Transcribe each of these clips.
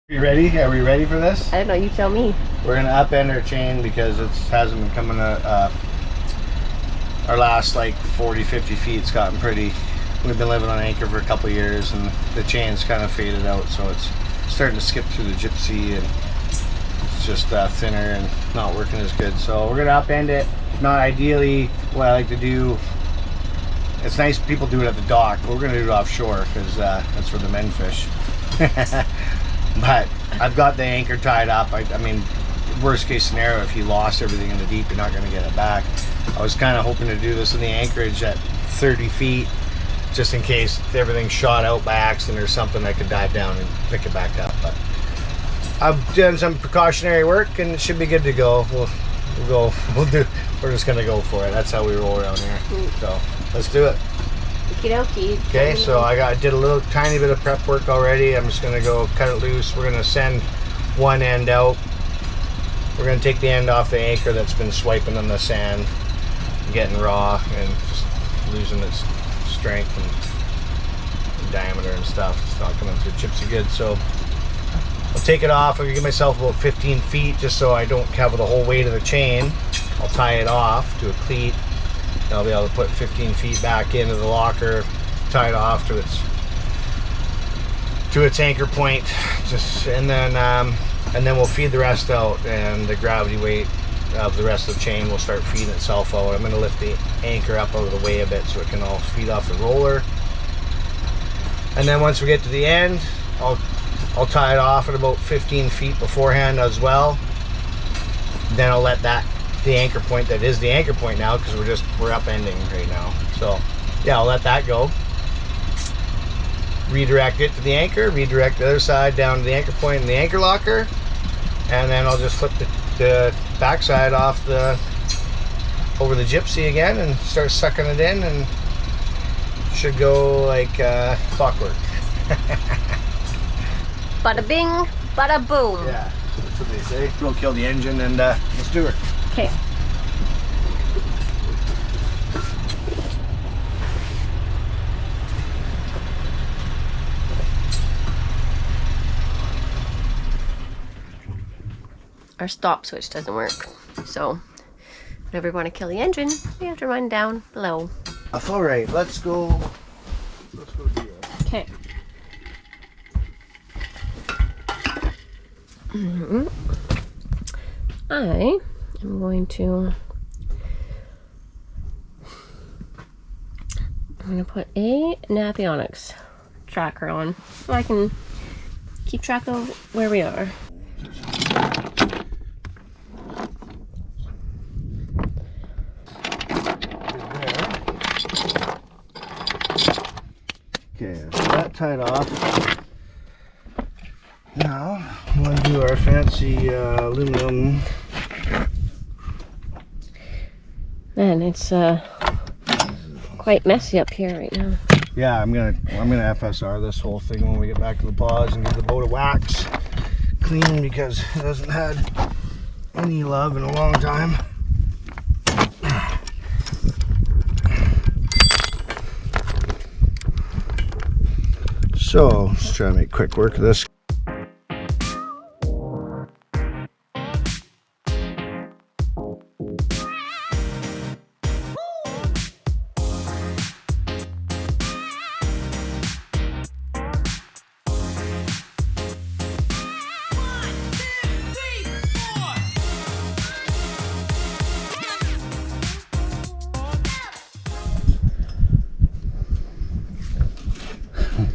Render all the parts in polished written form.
You ready? Are we ready for this? I don't know, you tell me. We're gonna upend our chain because it hasn't been coming our last like 40-50 feet's gotten pretty. We've been living on anchor for a couple of years and the chain's kind of faded out, so it's starting to skip through the gypsy and it's just thinner and not working as good. So we're gonna upend it. Not ideally what I like to do. It's nice people do it at the dock, but we're gonna do it offshore because that's where the men fish. But I've got the anchor tied up. I mean, worst case scenario, if you lost everything in the deep, you're not going to get it back. I was kind of hoping to do this in the anchorage at 30 feet, just in case everything shot out by accident or something. I could dive down and pick it back up. But I've done some precautionary work, and it should be good to go. We're just going to go for it. That's how we roll around here. So let's do it. Okie dokie. Okay, so I did a little tiny bit of prep work already. I'm just gonna go cut it loose. We're gonna send one end out. We're gonna take the end off the anchor that's been swiping on the sand, getting raw and just losing its strength and diameter and stuff. It's not coming through gypsy good. So I'll take it off. I'm gonna give myself about 15 feet just so I don't cover the whole weight of the chain. I'll tie it off to a cleat. I'll be able to put 15 feet back into the locker, tie it off to its anchor point, and then we'll feed the rest out, and the gravity weight of the rest of the chain will start feeding itself out. I'm going to lift the anchor up out of the way a bit so it can all feed off the roller. And then once we get to the end, I'll tie it off at about 15 feet beforehand as well. Then I'll let the anchor point that is the anchor point now, because we're upending right now. So yeah, I'll let that go. Redirect it to the anchor, redirect the other side down to the anchor point in the anchor locker, and then I'll just flip the backside off over the gypsy again and start sucking it in, and should go like clockwork. Bada bing, bada boom. Yeah, that's what they say. We'll kill the engine and let's do it. Okay. Our stop switch doesn't work, so whenever we want to kill the engine, we have to run down below. All right, let's go do that. Okay. I am going to put a Navionics tracker on so I can keep track of where we are. Okay, so that tied off. Now, I'm going to do our fancy aluminum. Man, it's quite messy up here right now. Yeah, I'm gonna FSR this whole thing when we get back to the pause and give the boat a wax clean, because it hasn't had any love in a long time. So let's try to make quick work of this.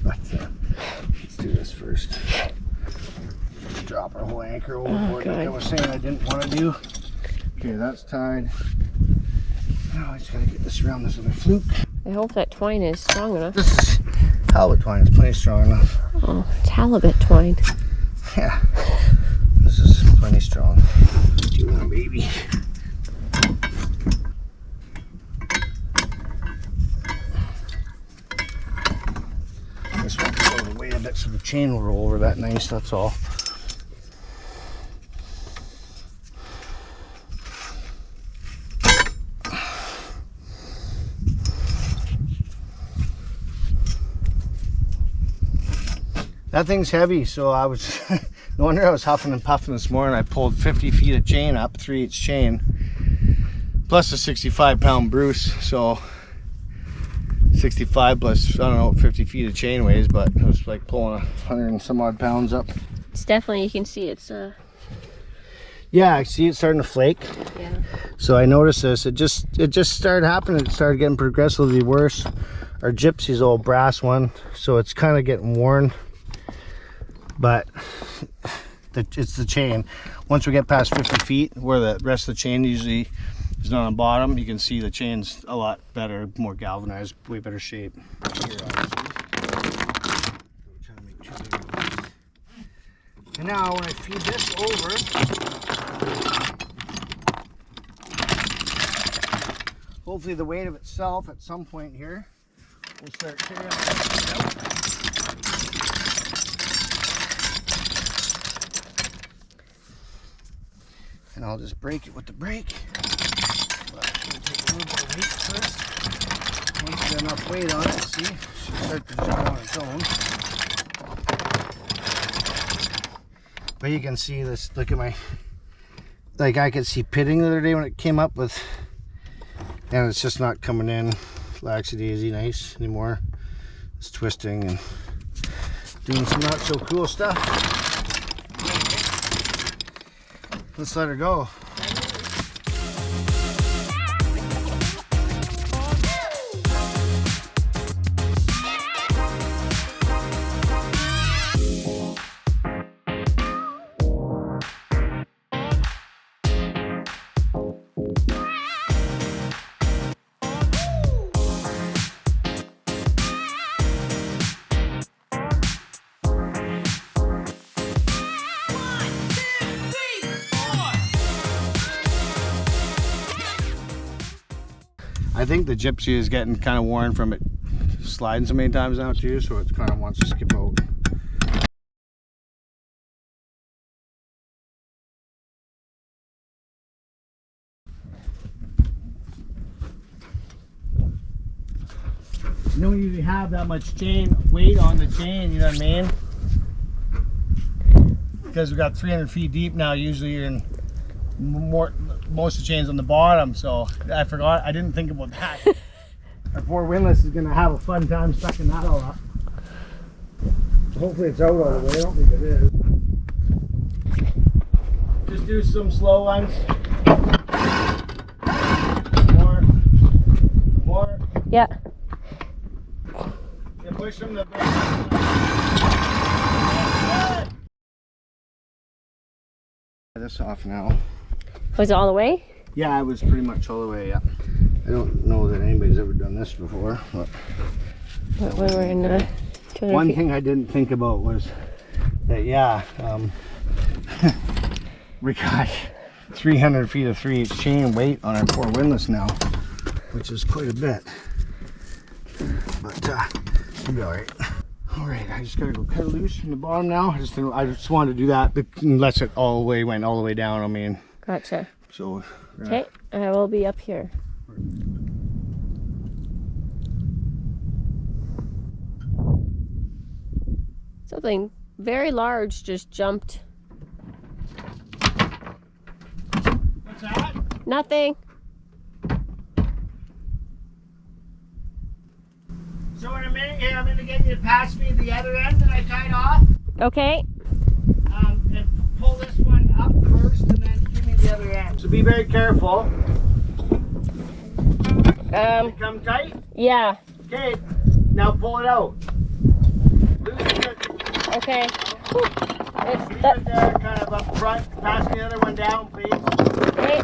Let's do this first. Drop our whole anchor overboard like I was saying I didn't want to do. Okay, that's tied. Now I just gotta get this around this other fluke. I hope that twine is strong enough. This is halibut twine, it's plenty strong enough. Oh, it's halibut twine. Yeah, this is plenty strong. What do you want, baby? This one can go away a bit so the chain will roll over that nice, that's all. That thing's heavy, so I was, no wonder I was huffing and puffing this morning. I pulled 50 feet of chain up, 3/8 chain, plus a 65-pound Bruce, so 65 plus, I don't know what 50 feet of chain weighs, but it was like pulling 100 and some odd pounds up. It's definitely, you can see it's Yeah, I see it starting to flake. yeah. So I noticed this, it just started happening. It started getting progressively worse. Our Gypsy's old brass one, so it's kind of getting worn, but it's the chain. Once we get past 50 feet, where the rest of the chain usually is not on the bottom, you can see the chain's a lot better, more galvanized, way better shape. Here, and now when I feed this over, hopefully the weight of itself at some point here will start carrying it out. And I'll just break it with the brake. But we'll take a little bit of weight first. Once you get enough weight on it, see, it should start to jump on its own. But you can see this, look at my, like I could see pitting the other day when it came up with, and it's just not coming in laxy-daisy nice anymore. It's twisting and doing some not so cool stuff. Let's let her go. I think the Gypsy is getting kind of worn from it sliding so many times now too, so it kind of wants to skip out. You don't usually have that much chain weight on the chain, you know what I mean? Because we got 300 feet deep now, usually you're in most of the chains on the bottom, so I forgot, I didn't think about that. Our poor windlass is going to have a fun time sucking that all up. Hopefully it's out all the way, I don't think it is. Just do some slow ones. More. Yeah. And push them to the this off now. Was it all the way? Yeah, it was pretty much all the way up. I don't know that anybody's ever done this before. But when we're in 200 one feet. thing I didn't think about was that, yeah, we got 300 feet of 3/8 chain weight on our poor windlass now, which is quite a bit. But we'll be all right. All right, I just gotta go cut it loose from the bottom now. I just wanted to do that, but unless it went all the way down. I mean, Gotcha. so. Okay, I will be up here. Something very large just jumped. What's that? Nothing. So in a minute here, I'm gonna get you to pass me the other end that I tied off. Okay. And pull this one up first and then give me the other end. So be very careful. Come tight? Yeah. Okay, now pull it out. Loosen it. Okay. It's Leave that. it there, kind of up front. Pass me the other one down, please. Okay.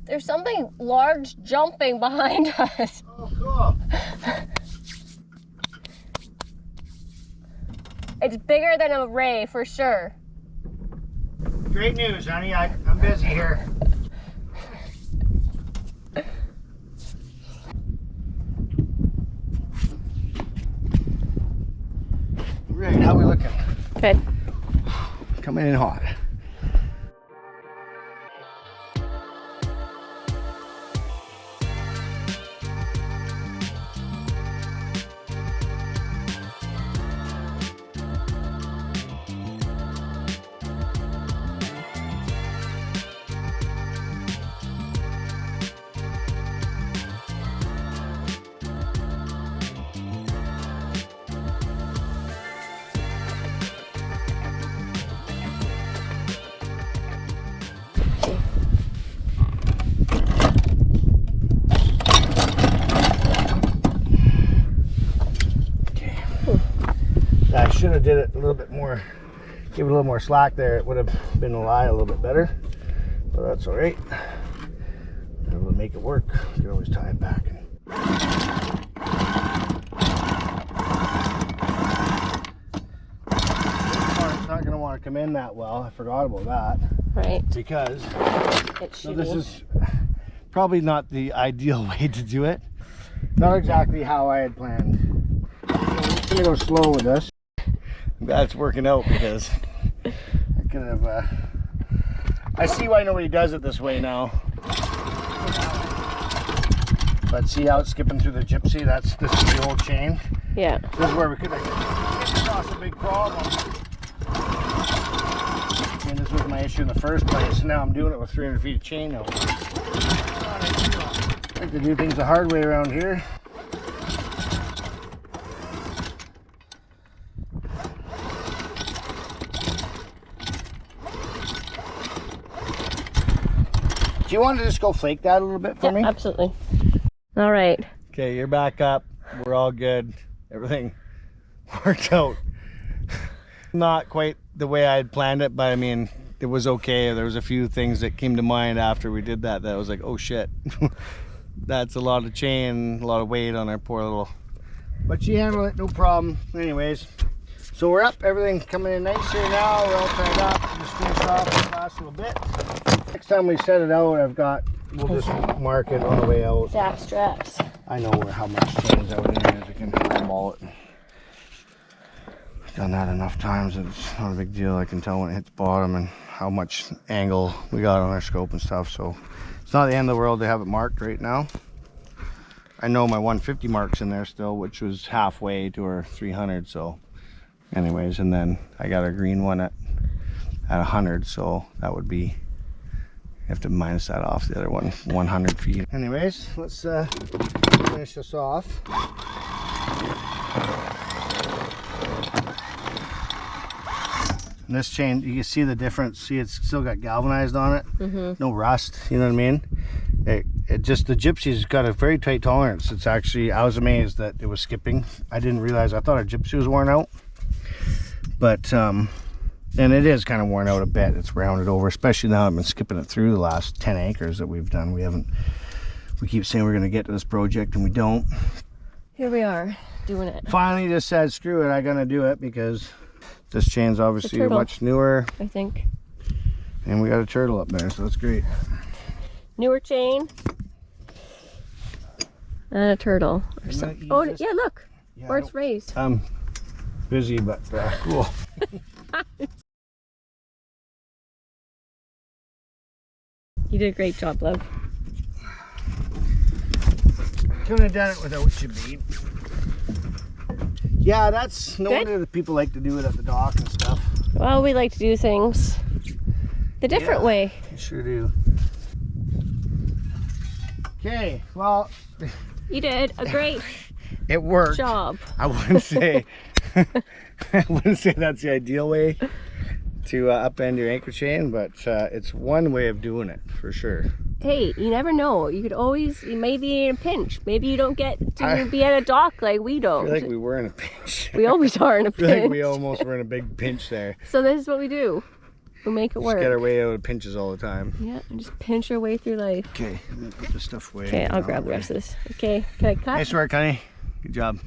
There's something large jumping behind us. Oh, cool. It's bigger than a ray for sure. Great news, honey. I'm busy here. Right, how we looking? Good. Coming in hot. I should have did it a little bit more, give it a little more slack there. It would have been a lie a little bit better, but that's all right. Able to make it work. You can always tie it back. It's not going to want to come in that well. I forgot about that. Right. Because So this is probably not the ideal way to do it. Not exactly how I had planned. So I'm just going to go slow with this. I'm glad it's working out because I could have. I see why nobody does it this way now. But see how it's skipping through the gypsy? This is the old chain. Yeah. This is where we could have came across a big problem. And this was my issue in the first place. Now I'm doing it with 300 feet of chain now. I like to do things the hard way around here. Do you want to just go flake that a little bit for me? Absolutely. All right. Okay, you're back up. We're all good. Everything worked out. Not quite the way I had planned it, but I mean, it was okay. There was a few things that came to mind after we did that I was like, oh shit. That's a lot of chain, a lot of weight on our poor little... But she handled it, no problem. Anyways, so we're up. Everything coming in nice here now. We're all tied up. Just finished off the last little bit. Next time we set it out, we'll just mark it on the way out. Zap straps. I know how much chain's out in here. I can eyeball it. I've done that enough times. It's not a big deal. I can tell when it hits bottom and how much angle we got on our scope and stuff. So it's not the end of the world to have it marked right now. I know my 150 mark's in there still, which was halfway to our 300. So anyways, and then I got a green one at 100. So that would be... You have to minus that off the other one, 100 feet. Anyways, let's finish this off. And this chain, you can see the difference. See, it's still got galvanized on it. No rust, you know what I mean? It just, the gypsy's got a very tight tolerance. It's actually, I was amazed that it was skipping. I didn't realize, I thought our gypsy was worn out. But, and it is kind of worn out a bit. It's rounded over, especially now I've been skipping it through the last 10 anchors that we've done. We keep saying we're going to get to this project and we don't. Here we are, doing it. Finally just said, screw it, I'm going to do it because this chain's obviously much newer. I think. And we got a turtle up there, so that's great. Newer chain. And a turtle. Oh, yeah, look. Yeah, where it's raised. I'm busy, but cool. You did a great job, love. Couldn't have done it without you, babe. Yeah, that's no wonder that people like to do it at the dock and stuff. Well, we like to do things the different way. You sure do. Okay, well, you did a great it worked. Job. I wouldn't say that's the ideal way to upend your anchor chain, but it's one way of doing it for sure. Hey, you never know. You may be in a pinch. Maybe you don't get to be at a dock like we don't. I feel like we were in a pinch. We always are in a pinch. I feel like we almost were in a big pinch there. So this is what we do. We make it work. Just get our way out of pinches all the time. Yeah, and just pinch our way through life. Okay, I'm gonna put this stuff away. Okay, I'll grab the rest of this. Okay, can I cut? Nice work, honey. Good job.